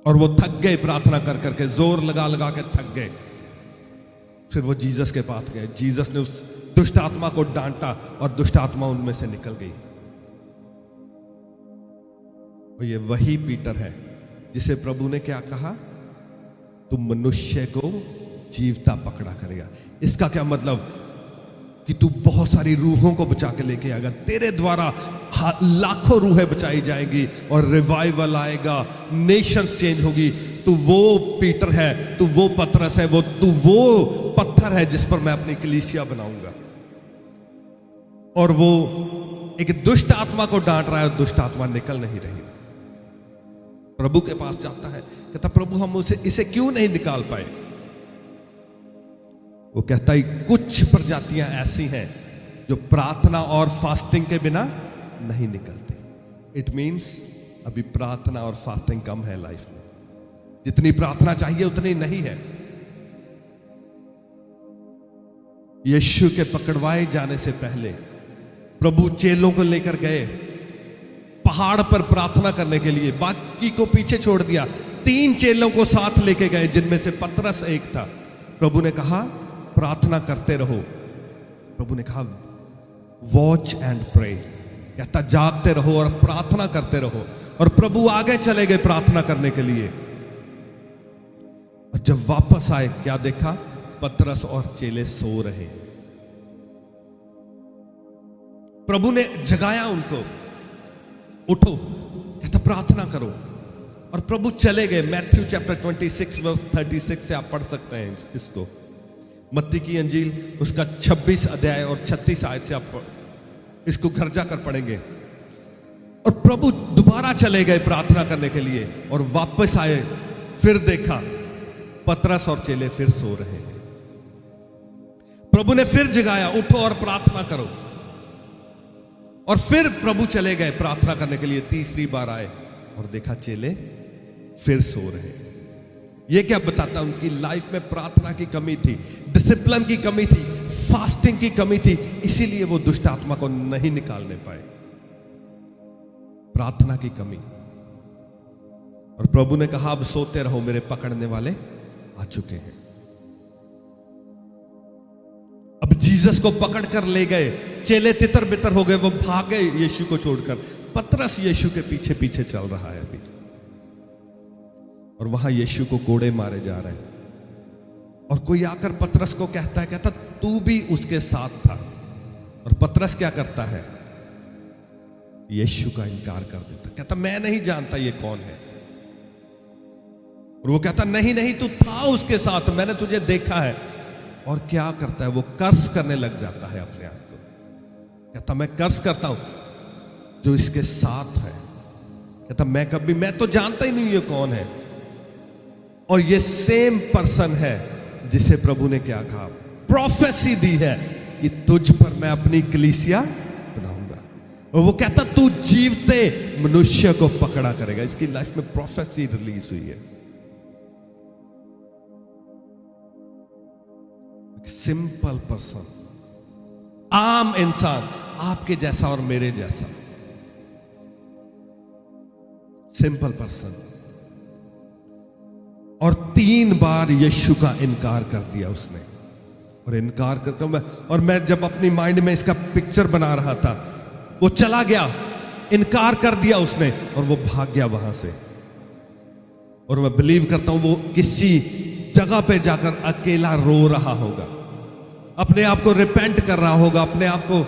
और वो थक गए, प्रार्थना कर करके जोर लगा लगा के थक गए। फिर वो जीसस के पास गए, जीसस ने उस दुष्ट आत्मा को डांटा और दुष्ट आत्मा उनमें से निकल गई। और ये वही पीटर है जिसे प्रभु ने क्या कहा, तुम मनुष्य को जीवता पकड़ा करेगा। इसका क्या मतलब कि तू बहुत सारी रूहों को बचा के लेके आएगा, तेरे द्वारा लाखों रूहें बचाई जाएंगी और रिवाइवल आएगा, नेशंस चेंज होगी। तू वो पीटर है, तू वो पतरस है, तू वो पत्थर है जिस पर मैं अपनी कलीसिया बनाऊंगा। और वो एक दुष्ट आत्मा को डांट रहा है और दुष्ट आत्मा निकल नहीं रही। प्रभु के पास जाता है, कहता प्रभु हम इसे क्यों नहीं निकाल पाए। वो कहता है कुछ प्रजातियां ऐसी हैं जो प्रार्थना और फास्टिंग के बिना नहीं निकलती। इट मीन्स अभी प्रार्थना और फास्टिंग कम है लाइफ में, जितनी प्रार्थना चाहिए उतनी नहीं है। यीशु के पकड़वाए जाने से पहले प्रभु चेलों को लेकर गए पहाड़ पर प्रार्थना करने के लिए, बाकी को पीछे छोड़ दिया। 3 चेलों को साथ लेके गए, जिनमें से पतरस एक था। प्रभु ने कहा प्रार्थना करते रहो। प्रभु ने कहा वॉच एंड प्रे, कहता जागते रहो और प्रार्थना करते रहो। और प्रभु आगे चले गए प्रार्थना करने के लिए। और जब वापस आए क्या देखा, पतरस और चेले सो रहे। प्रभु ने जगाया उनको, उठो, कहता प्रार्थना करो। और प्रभु चले गए। मैथ्यू चैप्टर 26 वर्स 36 से आप पढ़ सकते हैं इसको। मत्ती की अंजील उसका 26 अध्याय और 36 आयत से आप इसको घर जाकर पढ़ेंगे। और प्रभु दोबारा चले गए प्रार्थना करने के लिए और वापस आए, फिर देखा पतरस और चेले फिर सो रहे हैं। प्रभु ने फिर जगाया, उठो और प्रार्थना करो। और फिर प्रभु चले गए प्रार्थना करने के लिए, तीसरी बार आए और देखा चेले फिर सो रहे। ये क्या बताता, उनकी लाइफ में प्रार्थना की कमी थी, डिसिप्लिन की कमी थी, फास्टिंग की कमी थी, इसीलिए वो दुष्ट आत्मा को नहीं निकालने पाए। प्रार्थना की कमी। और प्रभु ने कहा अब सोते रहो, मेरे पकड़ने वाले आ चुके हैं। अब जीसस को पकड़ कर ले गए, चेले तितर बितर हो गए, वो भाग गए यीशु को छोड़कर। पतरस यीशु के पीछे पीछे चल रहा है अभी, और वहां यीशु को कोड़े मारे जा रहे हैं। और कोई आकर पतरस को कहता तू भी उसके साथ था। और पतरस क्या करता है, यीशु का इनकार कर देता, कहता मैं नहीं जानता ये कौन है। और वो कहता नहीं नहीं तू था उसके साथ, मैंने तुझे देखा है। और क्या करता है, वो कर्स करने लग जाता है अपने आप को, कहता मैं कर्स करता हूं जो इसके साथ है। कहता मैं तो जानता ही नहीं ये कौन है। और ये सेम पर्सन है जिसे प्रभु ने क्या कहा, प्रोफेसी दी है कि तुझ पर मैं अपनी कलीसिया बनाऊंगा। और वो कहता तू जीवते मनुष्य को पकड़ा करेगा। इसकी लाइफ में प्रोफेसी रिलीज हुई है। सिंपल पर्सन, आम इंसान, आपके जैसा और मेरे जैसा सिंपल पर्सन। और 3 बार यीशु का इनकार कर दिया उसने। और इनकार करके मैं जब अपनी माइंड में इसका पिक्चर बना रहा था, वो चला गया इनकार कर दिया उसने और वो भाग गया वहां से। और मैं बिलीव करता हूं वो किसी जगह पे जाकर अकेला रो रहा होगा, अपने आप को रिपेंट कर रहा होगा, अपने आप को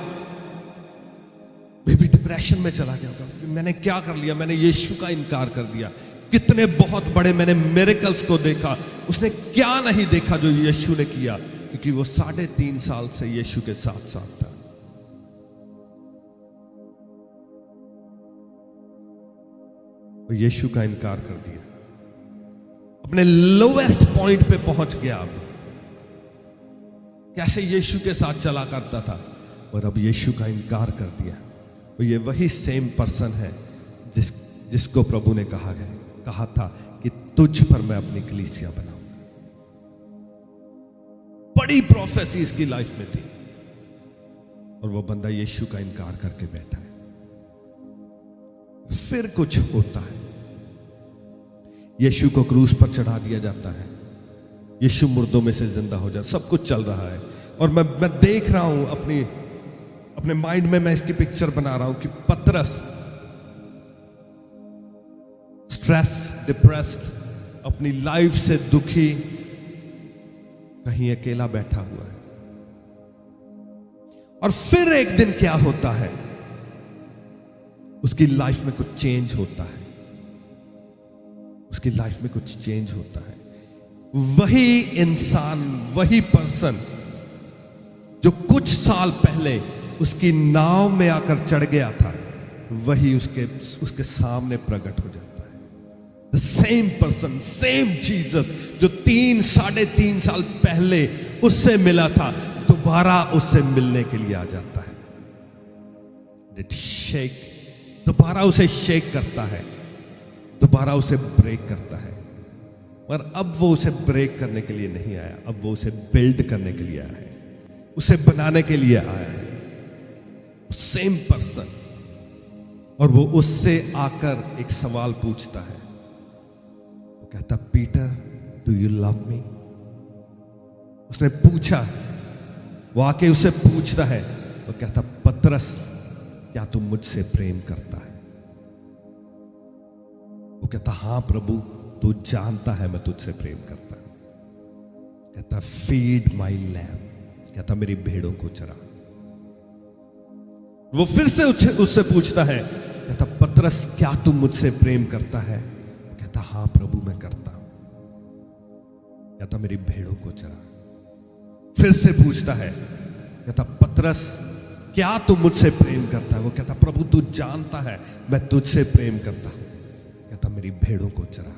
भी डिप्रेशन में चला गया होगा। मैंने क्या कर लिया, मैंने यीशु का इनकार कर दिया। कितने बहुत बड़े मैंने मिरेकल्स को देखा, उसने क्या नहीं देखा जो यीशु ने किया, क्योंकि वो 3.5 साल से यीशु के साथ साथ था। वो यीशु का इनकार कर दिया, अपने लोएस्ट पॉइंट पे पहुंच गया। अब कैसे यीशु के साथ चला करता था और अब यीशु का इनकार कर दिया। तो ये वही सेम पर्सन है जिसको प्रभु ने कहा था कि तुझ पर मैं अपनी कलीसिया बनाऊंगा। बड़ी प्रोफेसी इसकी लाइफ में थी और वो बंदा यीशु का इनकार करके बैठा है। फिर कुछ होता है, यीशु को क्रूस पर चढ़ा दिया जाता है, यीशु मुर्दों में से जिंदा हो जाता, सब कुछ चल रहा है। और मैं देख रहा हूं अपने माइंड में, मैं इसकी पिक्चर बना रहा हूं कि पतरस स्ट्रेस, डिप्रेस्ड, अपनी लाइफ से दुखी, कहीं अकेला बैठा हुआ है। और फिर एक दिन क्या होता है, उसकी लाइफ में कुछ चेंज होता है, उसकी लाइफ में कुछ चेंज होता है। वही इंसान, वही पर्सन जो कुछ साल पहले उसकी नाव में आकर चढ़ गया था, वही उसके सामने प्रकट हो जाता है। The same person, same Jesus जो 3-3.5 साल पहले उससे मिला था, दोबारा उससे मिलने के लिए आ जाता है। इट शेक, दोबारा उसे शेक करता है, दोबारा उसे ब्रेक करता है। पर अब वो उसे ब्रेक करने के लिए नहीं आया, अब वो उसे बिल्ड करने के लिए आया है, उसे बनाने के लिए आया है। सेम पर्सन, और वो उससे आकर एक सवाल पूछता है। वो कहता, Peter do you love me? उसने पूछा, वो आके उसे पूछता है। वो कहता, पतरस क्या तू मुझसे प्रेम करता है? वो कहता, हां प्रभु, तू जानता है मैं तुझसे प्रेम करता हूं। कहता, फीड माई लैम्ब, कहता मेरी भेड़ों को चरा। वो फिर से उससे पूछता है, कहता, पतरस क्या तू मुझसे प्रेम करता है? वो कहता, हां प्रभु मैं करता हूं। कहता, मेरी भेड़ों को चरा। फिर से पूछता है, कहता, पतरस क्या तू मुझसे प्रेम करता है? वो कहता, प्रभु तू जानता है मैं तुझसे प्रेम करता हूं। कहता, मेरी भेड़ों को चरा।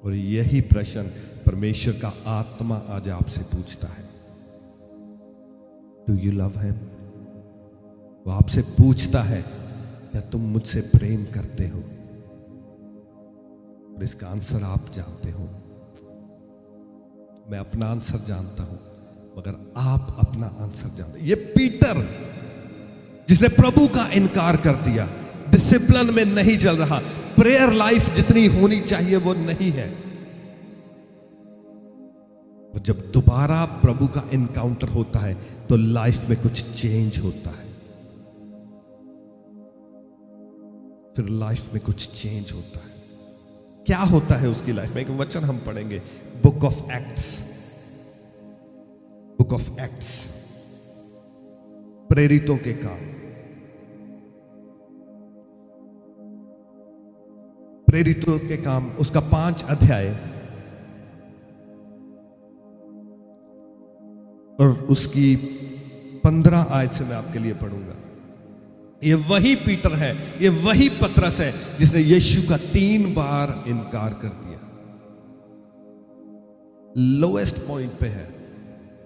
और यही प्रश्न परमेश्वर का आत्मा आज आपसे पूछता है, डू यू लव हिम? वो आपसे पूछता है, क्या तुम मुझसे प्रेम करते हो? और इसका आंसर आप जानते हो, मैं अपना आंसर जानता हूं, मगर आप अपना आंसर जानते। ये पीटर जिसने प्रभु का इनकार कर दिया, डिसिप्लिन में नहीं चल रहा, प्रेयर लाइफ जितनी होनी चाहिए वो नहीं है। और जब दोबारा प्रभु का इनकाउंटर होता है तो लाइफ में कुछ चेंज होता है, फिर लाइफ में कुछ चेंज होता है। क्या होता है उसकी लाइफ में? एक वचन हम पढ़ेंगे, book of acts, book of acts, प्रेरितों के काम, प्रेरितों के काम, उसका 5 अध्याय और उसकी 15 आयत से मैं आपके लिए पढ़ूंगा। ये वही पीटर है, ये वही पतरस है जिसने यीशु का 3 बार इनकार कर दिया। लोएस्ट पॉइंट पे है,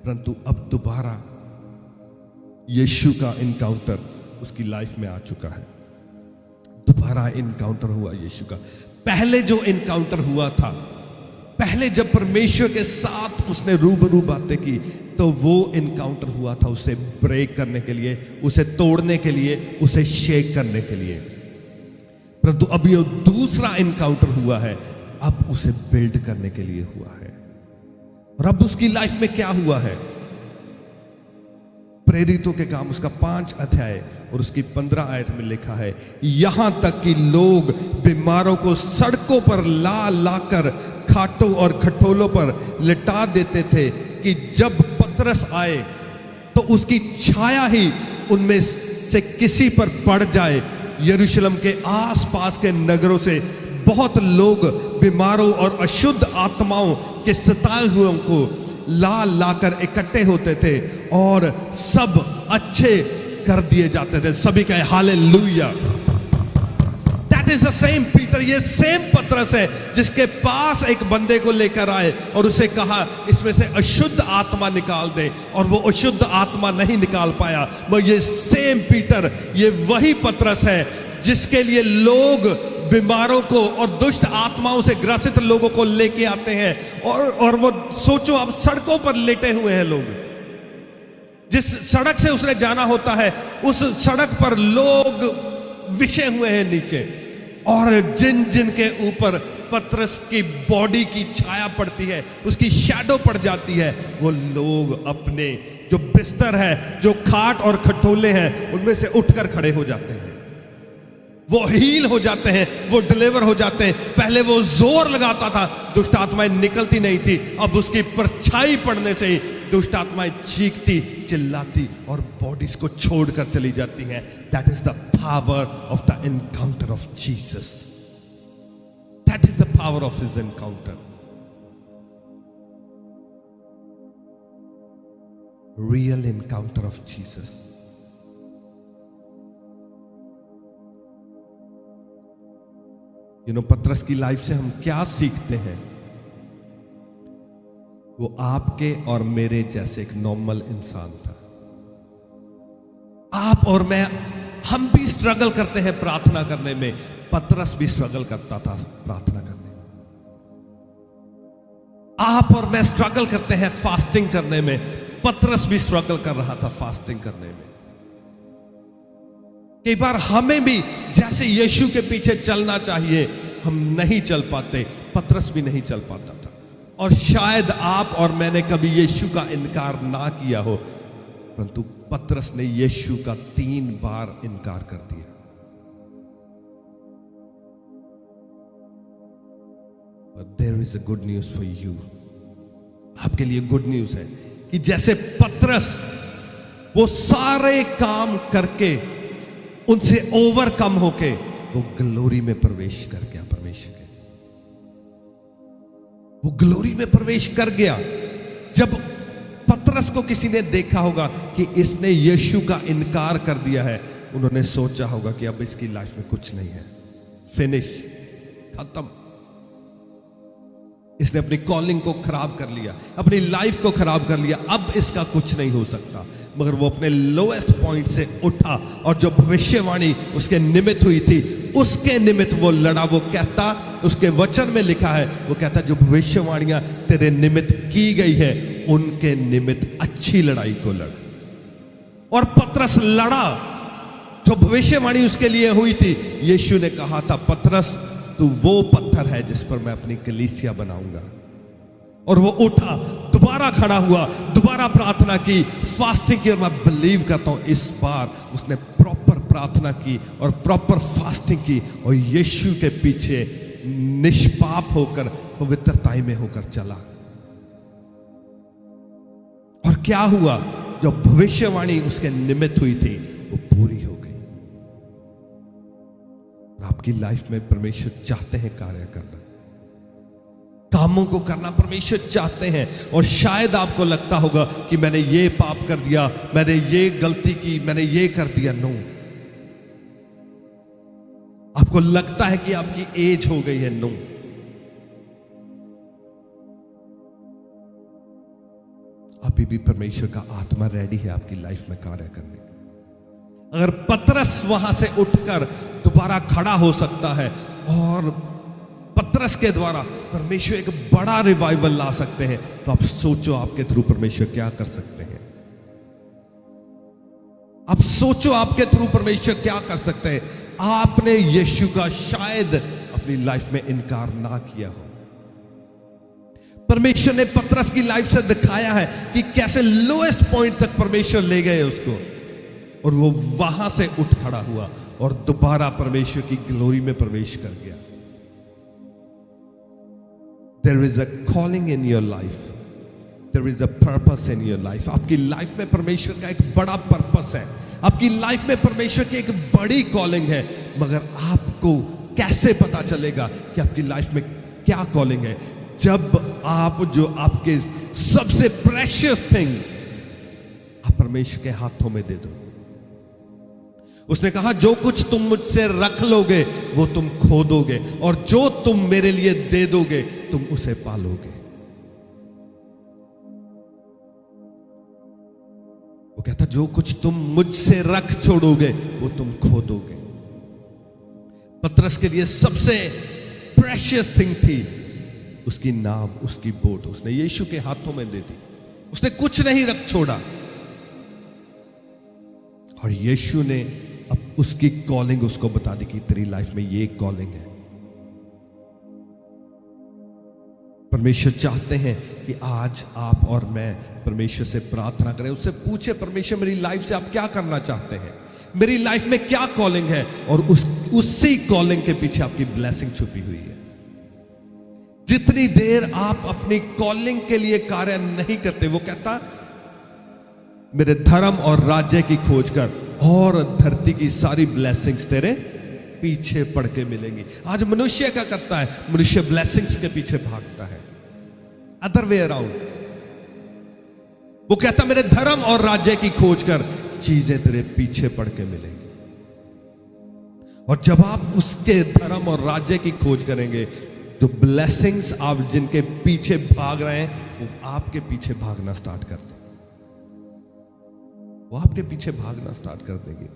परंतु अब दोबारा यीशु का इनकाउंटर उसकी लाइफ में आ चुका है। दोबारा इनकाउंटर हुआ यीशु का। पहले जो इनकाउंटर हुआ था, पहले जब परमेश्वर के साथ उसने रूबरू बातें की, तो वो इनकाउंटर हुआ था उसे ब्रेक करने के लिए, उसे तोड़ने के लिए, उसे शेक करने के लिए। परंतु अब ये दूसरा इनकाउंटर हुआ है, अब उसे बिल्ड करने के लिए हुआ है। और अब उसकी लाइफ में क्या हुआ है? प्रेरितों के काम उसका 5 अध्याय और उसकी 15 आयत में लिखा है, यहां तक कि लोग बीमारों को सड़कों पर ला लाकर खाटों और खटोलों पर लिटा देते थे कि जब पतरस आए तो उसकी छाया ही उनमें से किसी पर पड़ जाए। यरूशलेम के आसपास के नगरों से बहुत लोग बीमारों और अशुद्ध आत्माओं के सताए हुओं को ला लाकर इकट्ठे होते थे और सब अच्छे कर दिए जाते थे। सभी कहे hallelujah. That is the same Peter, ये सेम पतरस है जिसके पास एक बंदे को लेकर आए और उसे कहा इसमें से अशुद्ध आत्मा निकाल दे, और वो अशुद्ध आत्मा नहीं निकाल पाया। मगर ये सेम पीटर, ये वही पतरस है जिसके लिए लोग बीमारों को और दुष्ट आत्माओं से ग्रसित लोगों को लेके आते हैं और वो सोचो अब सड़कों पर लेटे हुए हैं लोग। जिस सड़क से उसने जाना होता है उस सड़क पर लोग विछे हुए हैं नीचे, और जिन जिन के ऊपर पतरस की बॉडी की छाया पड़ती है, उसकी शैडो पड़ जाती है, वो लोग अपने जो बिस्तर है, जो खाट और खटोले हैं, उनमें से उठकर खड़े हो जाते हैं। वो हील हो जाते हैं, वो डिलीवर हो जाते हैं। पहले वो जोर लगाता था, दुष्ट आत्माएं निकलती नहीं थी, अब उसकी परछाई पड़ने से ही दुष्ट आत्माएं चीखती चिल्लाती और बॉडीज को छोड़कर चली जाती हैं। That is the power of the encounter of Jesus. That is the power of his encounter. Real encounter of Jesus. पतरस की लाइफ से हम क्या सीखते हैं? वो आपके और मेरे जैसे एक नॉर्मल इंसान था। आप और मैं, हम भी स्ट्रगल करते हैं प्रार्थना करने में। पतरस भी स्ट्रगल करता था प्रार्थना करने में। आप और मैं स्ट्रगल करते हैं फास्टिंग करने में। पतरस भी स्ट्रगल कर रहा था फास्टिंग करने में। कई बार हमें भी जैसे यीशु के पीछे चलना चाहिए, हम नहीं चल पाते। पतरस भी नहीं चल पाता था। और शायद आप और मैंने कभी यीशु का इनकार ना किया हो, परंतु पतरस ने यीशु का 3 बार इनकार कर दिया। But there is a good news for you. आपके लिए गुड न्यूज है कि जैसे पतरस वो सारे काम करके उनसे ओवरकम होके वो ग्लोरी में प्रवेश कर गया। परमेश्वर के वो ग्लोरी में प्रवेश कर गया। जब पतरस को किसी ने देखा होगा कि इसने यीशु का इनकार कर दिया है, उन्होंने सोचा होगा कि अब इसकी लाइफ में कुछ नहीं है, फिनिश, खत्म। इसने अपनी कॉलिंग को खराब कर लिया, अपनी लाइफ को खराब कर लिया, अब इसका कुछ नहीं हो सकता। मगर वो अपने लोएस्ट पॉइंट से उठा और जो भविष्यवाणी उसके निमित्त हुई थी उसके निमित्त वो लड़ा। वो कहता, उसके वचन में लिखा है, वो कहता जो भविष्यवाणियां तेरे निमित्त की गई है उनके निमित्त अच्छी लड़ाई को लड़। और पतरस लड़ा जो भविष्यवाणी उसके लिए हुई थी। यीशु ने कहा था, पतरस तू वो पत्थर है जिस पर मैं अपनी कलीसिया बनाऊंगा। और वो उठा, दोबारा खड़ा हुआ, दोबारा प्रार्थना की, फास्टिंग की। और मैं बिलीव करता हूं इस बार उसने प्रॉपर प्रार्थना की और प्रॉपर फास्टिंग की और यीशु के पीछे निष्पाप होकर पवित्रताई में होकर चला। और क्या हुआ? जो भविष्यवाणी उसके निमित्त हुई थी वो पूरी हो गई। आपकी लाइफ में परमेश्वर चाहते हैं कार्य करना, कामों को करना परमेश्वर चाहते हैं। और शायद आपको लगता होगा कि मैंने ये पाप कर दिया, मैंने ये गलती की, मैंने ये कर दिया। नो, आपको लगता है कि आपकी एज हो गई है। नो, अभी भी परमेश्वर का आत्मा रेडी है आपकी लाइफ में कार्य करने का। अगर पतरस वहां से उठकर दोबारा खड़ा हो सकता है और पतरस के द्वारा परमेश्वर एक बड़ा रिवाइवल ला सकते हैं, तो आप सोचो आपके थ्रू परमेश्वर क्या कर सकते हैं। आप सोचो आपके थ्रू परमेश्वर क्या कर सकते हैं। आपने यीशु का शायद अपनी लाइफ में इनकार ना किया हो, परमेश्वर ने पतरस की लाइफ से दिखाया है कि कैसे लोएस्ट पॉइंट तक परमेश्वर ले गए उसको, और वो वहां से उठ खड़ा हुआ और दोबारा परमेश्वर की ग्लोरी में प्रवेश कर गया। There is a calling in your life. There is a purpose in your life. आपकी लाइफ में परमेश्वर का एक बड़ा पर्पस है, आपकी लाइफ में परमेश्वर की एक बड़ी कॉलिंग है, मगर आपको कैसे पता चलेगा कि आपकी लाइफ में क्या कॉलिंग है? जब आप जो आपके सबसे प्रेशियस थिंग आप परमेश्वर के हाथों में दे दो। उसने कहा जो कुछ तुम मुझसे रख लोगे वो तुम खो दोगे, और जो तुम मेरे लिए दे दोगे तुम उसे पालोगे। वो कहता जो कुछ तुम मुझसे रख छोड़ोगे वो तुम खो दोगे। पतरस के लिए सबसे प्रेशियस थिंग थी उसकी नाव, उसकी बोट, उसने यीशु के हाथों में दे दी। उसने कुछ नहीं रख छोड़ा, और यीशु ने अब उसकी कॉलिंग उसको बता दी कि तेरी लाइफ में ये कॉलिंग है। परमेश्वर चाहते हैं कि आज आप और मैं परमेश्वर से प्रार्थना करें, उससे पूछे परमेश्वर मेरी लाइफ से आप क्या करना चाहते हैं, मेरी लाइफ में क्या कॉलिंग है, और उसी कॉलिंग के पीछे आपकी ब्लेसिंग छुपी हुई है। जितनी देर आप अपनी कॉलिंग के लिए कार्य नहीं करते, वो कहता मेरे धर्म और राज्य की खोज कर और धरती की सारी ब्लेसिंग्स तेरे पीछे पड़ के मिलेंगी। आज मनुष्य क्या करता है? मनुष्य ब्लेसिंग्स के पीछे भागता है, अदर वे अराउंड। वो कहता मेरे धर्म और राज्य की खोज कर, चीजें तेरे पीछे पड़ के मिलेंगी। और जब आप उसके धर्म और राज्य की खोज करेंगे, तो ब्लेसिंग्स आप जिनके पीछे भाग रहे हैं वो आपके पीछे भागना स्टार्ट कर देंगे, वो आपके पीछे भागना स्टार्ट कर देंगे।